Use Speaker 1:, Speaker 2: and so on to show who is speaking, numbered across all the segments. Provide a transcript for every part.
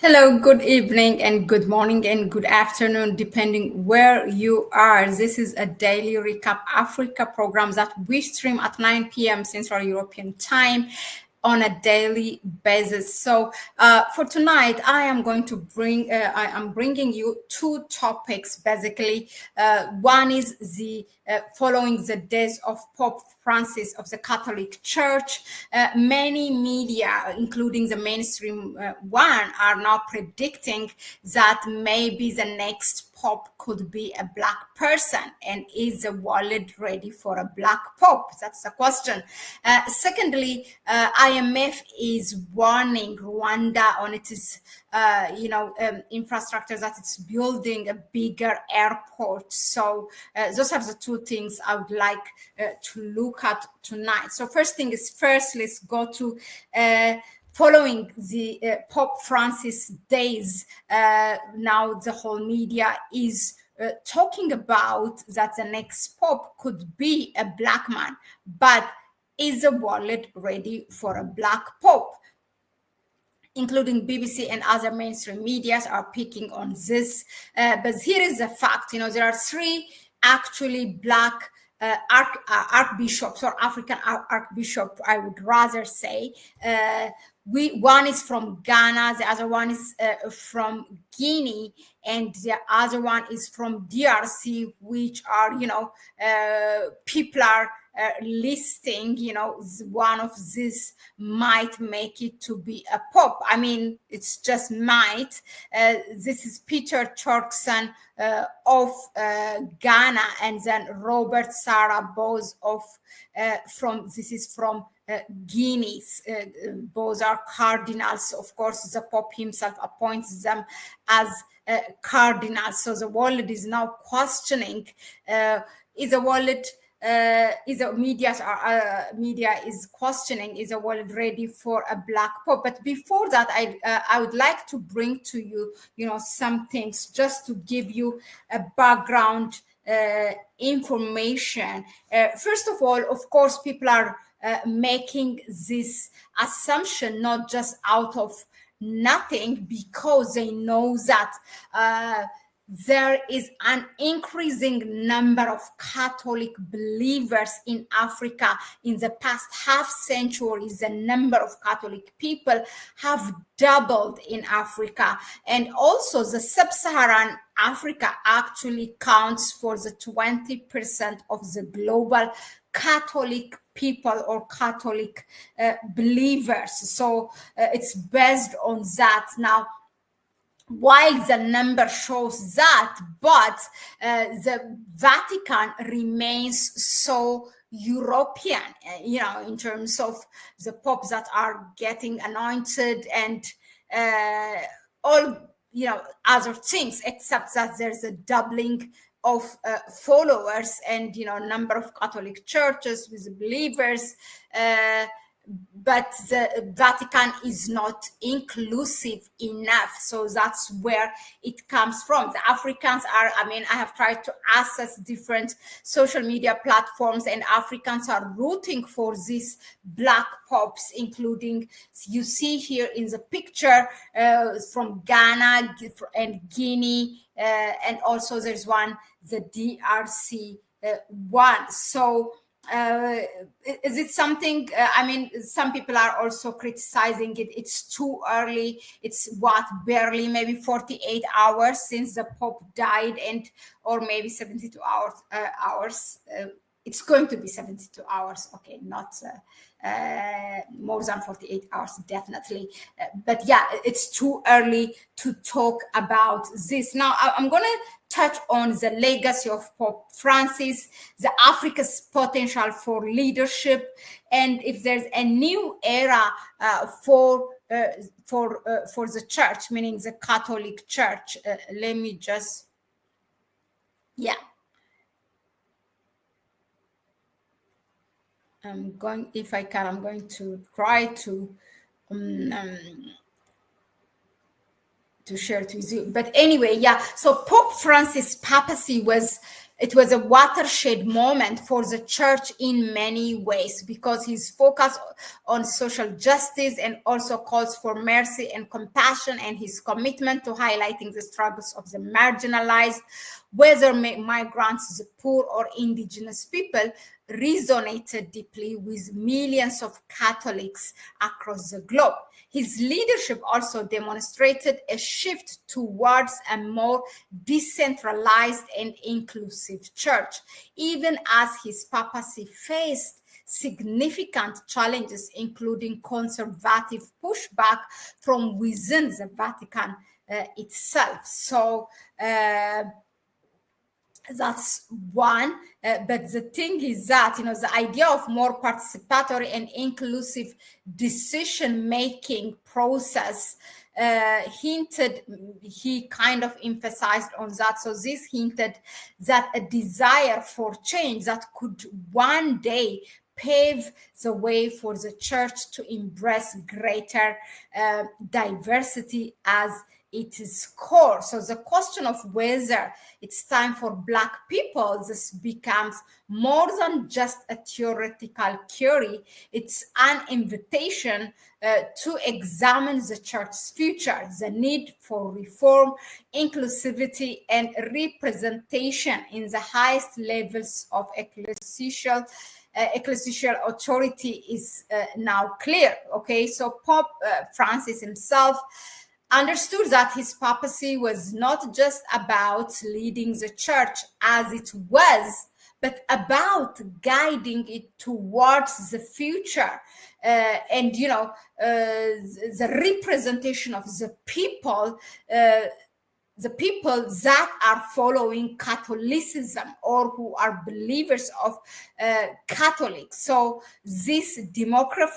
Speaker 1: Hello, good evening, and good morning, and good afternoon, depending where you are. This is a daily recap Africa program that we stream at 9 p.m. Central European Time on a daily basis. So for tonight, I am bringing you two topics. Basically, one is the following the death of Pope Francis of the Catholic Church. Many media, including the mainstream one, are now predicting that maybe the next pope could be a black person. And is the world ready for a black pope? That's the question. Secondly, IMF is warning Rwanda on its infrastructure, that it's building a bigger airport. So those are the two things I would like to look at tonight. So first thing is first, let's go to following the Pope Francis days. Now the whole media is talking about that the next pope could be a black man, but is the world ready for a black pope? Including BBC and other mainstream medias are picking on this. But here is the fact, there are three actually black archbishops, or African archbishop, I would rather say. One is from Ghana, the other one is from Guinea, and the other one is from DRC, which are, people are listing, one of these might make it to be a pope. I mean, it's just might. This is Peter Turkson of Ghana, and then Robert Sarah Bose of from Guinea. Both are cardinals. Of course, the Pope himself appoints them as cardinals. So the world is now questioning: is the world media is questioning, is the world ready for a black pope? But before that, I would like to bring to you, some things just to give you a background information. First of all, of course, people are making this assumption not just out of nothing, because they know that there is an increasing number of Catholic believers in Africa. In the past half century, the number of Catholic people have doubled in Africa. And also the sub-Saharan Africa actually counts for the 20% of the global Catholic people or Catholic believers. So it's based on that. Now, while the number shows that, but the Vatican remains so European, in terms of the popes that are getting anointed and all, other things, except that there's a doubling of followers and, number of Catholic churches with believers. But the Vatican is not inclusive enough. So that's where it comes from. The Africans are, I have tried to access different social media platforms, and Africans are rooting for these black popes, including, you see here in the picture, from Ghana and Guinea, and also there's one, the DRC one. So, is it something? Some people are also criticizing it. It's too early. It's barely maybe 48 hours since the Pope died, or maybe 72 hours. It's going to be 72 hours. Okay, not more than 48 hours, definitely. But yeah, it's too early to talk about this. Now, I'm going to touch on the legacy of Pope Francis, the Africa's potential for leadership, and if there's a new era for the church, meaning the Catholic Church. Let me just, I'm going to try to share it with you. But anyway, so Pope Francis' papacy was It was a watershed moment for the church in many ways, because his focus on social justice and also calls for mercy and compassion, and his commitment to highlighting the struggles of the marginalized, whether migrants, the poor, or indigenous people, resonated deeply with millions of Catholics across the globe. His leadership also demonstrated a shift towards a more decentralized and inclusive church, even as his papacy faced significant challenges, including conservative pushback from within the Vatican itself. So, that's one. But the thing is that, the idea of more participatory and inclusive decision making process he kind of emphasized on that. So this hinted that a desire for change that could one day pave the way for the church to embrace greater diversity as it is core. So the question of whether it's time for Black people, this becomes more than just a theoretical query. It's an invitation to examine the church's future, the need for reform, inclusivity, and representation in the highest levels of ecclesiastical authority is now clear. Okay, so Pope Francis himself understood that his papacy was not just about leading the church as it was, but about guiding it towards the future. And the representation of the people that are following Catholicism or who are believers of Catholics. So this demography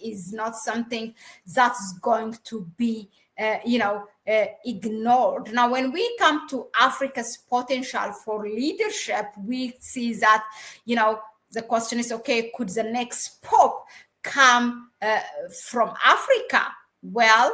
Speaker 1: is not something that's going to be ignored. Now, when we come to Africa's potential for leadership, we see that, the question is, okay, could the next pope come from Africa? Well,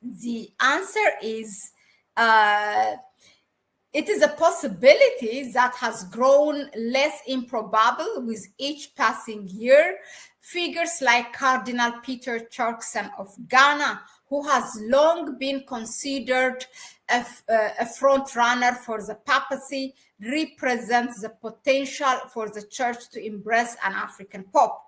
Speaker 1: the answer is it is a possibility that has grown less improbable with each passing year. Figures like Cardinal Peter Turkson of Ghana, who has long been considered a front runner for the papacy, represents the potential for the church to embrace an African pope.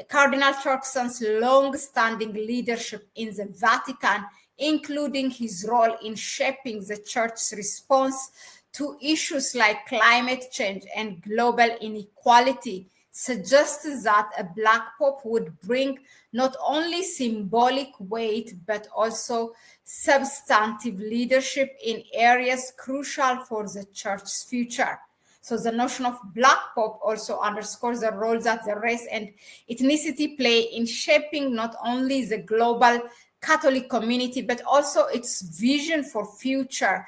Speaker 1: Cardinal Turkson's long-standing leadership in the Vatican, including his role in shaping the church's response to issues like climate change and global inequality, suggests that a Black pope would bring not only symbolic weight, but also substantive leadership in areas crucial for the church's future. So the notion of Black pope also underscores the role that the race and ethnicity play in shaping not only the global Catholic community, but also its vision for future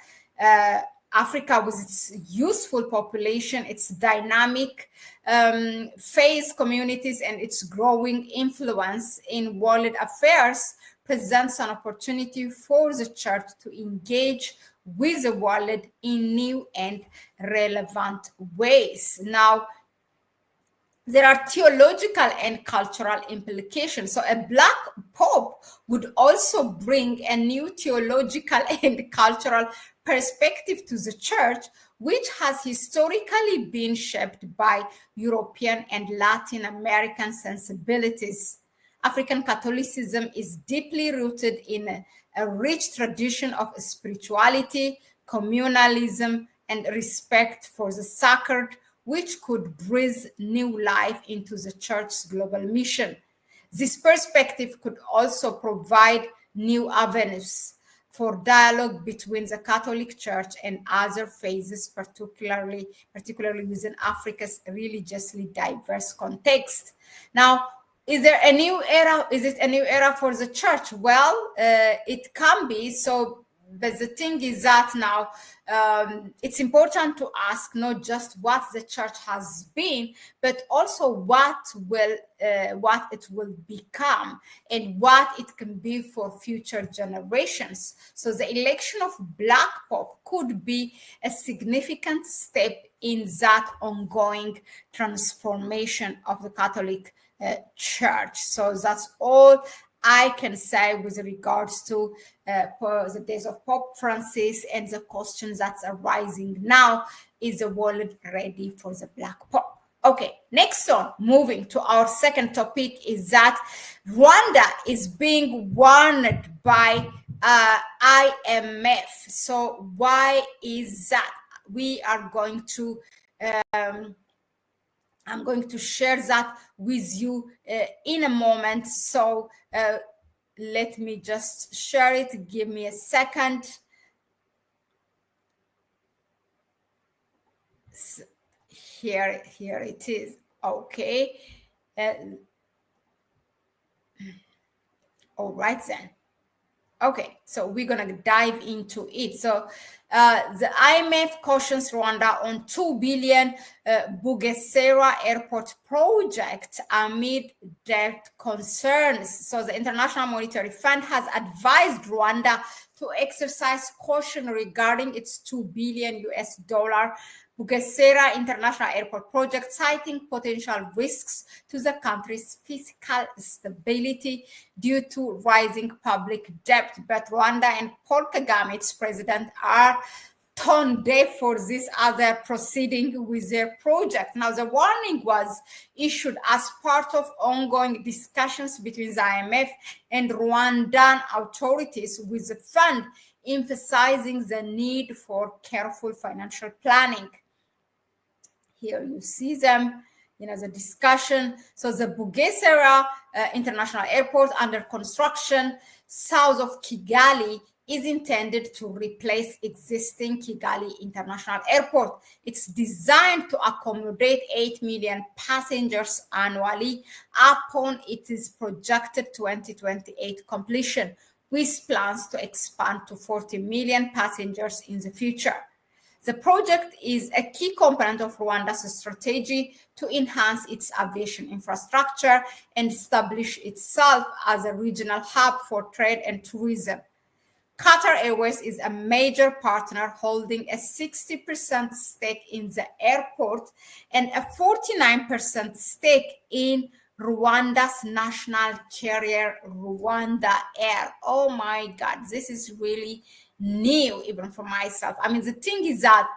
Speaker 1: Africa, with its youthful population, its dynamic faith communities, and its growing influence in world affairs, presents an opportunity for the church to engage with the world in new and relevant ways. Now, there are theological and cultural implications. So a Black pope would also bring a new theological and cultural perspective to the church, which has historically been shaped by European and Latin American sensibilities. African Catholicism is deeply rooted in a rich tradition of spirituality, communalism, and respect for the sacred, which could breathe new life into the church's global mission. This perspective could also provide new avenues for dialogue between the Catholic Church and other faiths, particularly within Africa's religiously diverse context. Now, is it a new era for the church? Well, it can be. So but the thing is that now it's important to ask not just what the church has been, but also what it will become and what it can be for future generations. So the election of Black Pope could be a significant step in that ongoing transformation of the Catholic Church. So that's all I can say with regards to the days of Pope Francis and the questions that's arising now. Is the world ready for the Black Pope? Okay, next on, moving to our second topic, is that Rwanda is being warned by IMF. So why is that? We are going to I'm going to share that with you in a moment. So let me just share it. Give me a second. So here it is. Okay. All right then. Okay, so we're gonna dive into it. So the IMF cautions Rwanda on 2 billion Bugesera airport project amid debt concerns. So the International Monetary Fund has advised Rwanda to exercise caution regarding its 2 billion US dollar Bugesera International Airport project, citing potential risks to the country's fiscal stability due to rising public debt. But Rwanda and Paul Kagame, its president, are tone deaf for this other proceeding with their project. Now, the warning was issued as part of ongoing discussions between the IMF and Rwandan authorities, with the fund emphasizing the need for careful financial planning. Here you see them, the discussion. So the Bugesera International Airport, under construction south of Kigali, is intended to replace existing Kigali International Airport. It's designed to accommodate 8 million passengers annually upon its projected 2028 completion, with plans to expand to 40 million passengers in the future. The project is a key component of Rwanda's strategy to enhance its aviation infrastructure and establish itself as a regional hub for trade and tourism. Qatar Airways is a major partner, holding a 60% stake in the airport and a 49% stake in Rwanda's national carrier, Rwanda Air. Oh my God, this is really new even for myself. I mean, the thing is that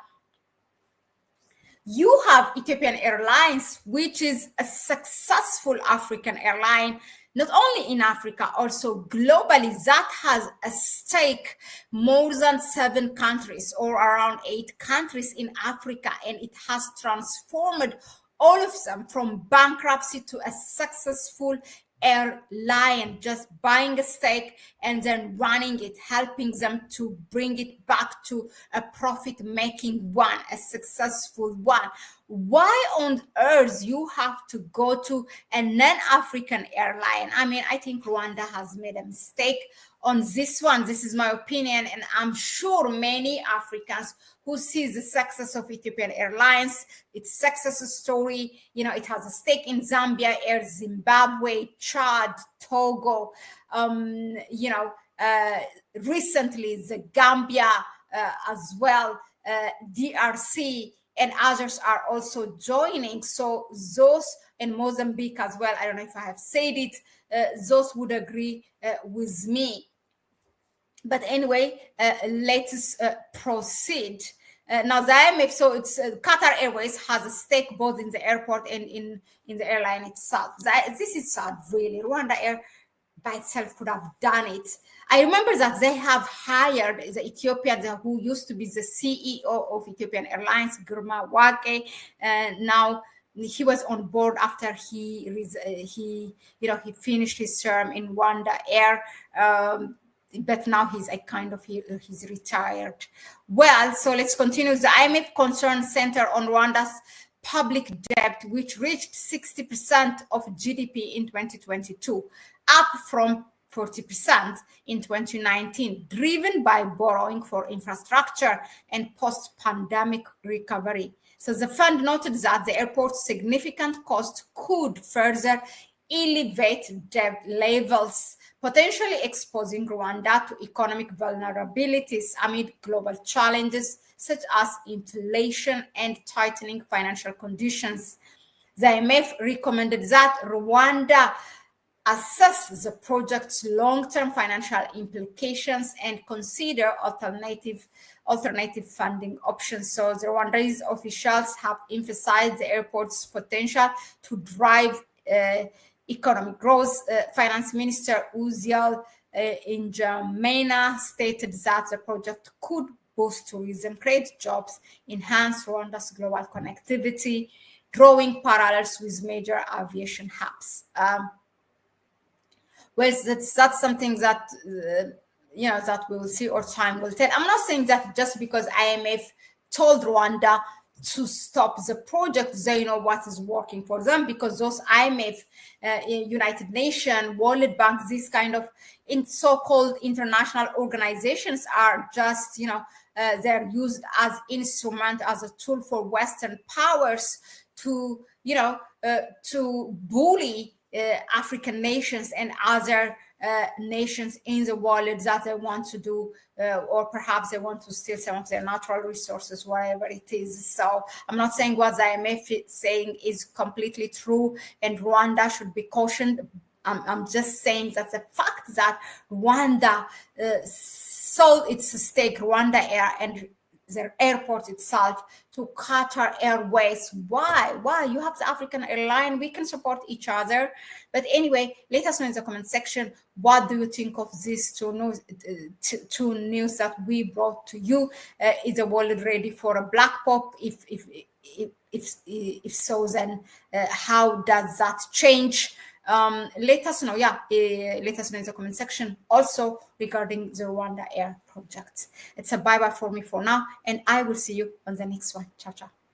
Speaker 1: you have Ethiopian Airlines, which is a successful African airline, not only in Africa, also globally, that has a stake more than 7 countries or around 8 countries in Africa, and it has transformed all of them from bankruptcy to a successful airline, just buying a stake and then running it, helping them to bring it back to a profit-making one, a successful one. Why on earth you have to go to a non-African airline? I mean, I think Rwanda has made a mistake on this one. This is my opinion, and I'm sure many Africans who see the success of Ethiopian Airlines, its success story, it has a stake in Zambia Air, Zimbabwe, Chad, Togo, recently the Gambia as well, DRC, and others are also joining. So those, and Mozambique as well, I don't know if I have said it, those would agree with me. But anyway, let's proceed. Now the IMF, so it's Qatar Airways has a stake both in the airport and in the airline itself. This is sad, really. Rwanda Air by itself could have done it. I remember that they have hired the Ethiopian who used to be the CEO of Ethiopian Airlines, Girma Wake, and now he was on board after he finished his term in Rwanda Air. But now he's he's retired. Well, so let's continue. The IMF concern center on Rwanda's public debt, which reached 60% of GDP in 2022, up from 40% in 2019, driven by borrowing for infrastructure and post-pandemic recovery. So the fund noted that the airport's significant cost could further elevate debt levels, potentially exposing Rwanda to economic vulnerabilities amid global challenges such as inflation and tightening financial conditions. The IMF recommended that Rwanda assess the project's long-term financial implications and consider alternative funding options. So the Rwandese officials have emphasized the airport's potential to drive economic growth. Finance Minister Uziel Injamena stated that the project could boost tourism, create jobs, enhance Rwanda's global connectivity, drawing parallels with major aviation hubs. Well, that's something that that we will see or time will tell. I'm not saying that just because IMF told Rwanda to stop the project, they know what is working for them, because those IMF, United Nations, World Bank, these kind of so-called international organizations are just they're used as instrument, as a tool for Western powers to to bully African nations and other nations in the world that they want to do, or perhaps they want to steal some of their natural resources, whatever it is. So I'm not saying what the IMF is saying is completely true and Rwanda should be cautioned. I'm just saying that the fact that Rwanda sold its stake, Rwanda Air, and their airport itself, to Qatar Airways. Why? You have the African airline. We can support each other. But anyway, let us know in the comment section, what do you think of these two news that we brought to you? Is the world ready for a black pop? If so, then how does that change? Let us know. Let us know in the comment section also regarding the Rwanda Air project. It's a bye-bye for me for now, and I will see you on the next one. Ciao, ciao.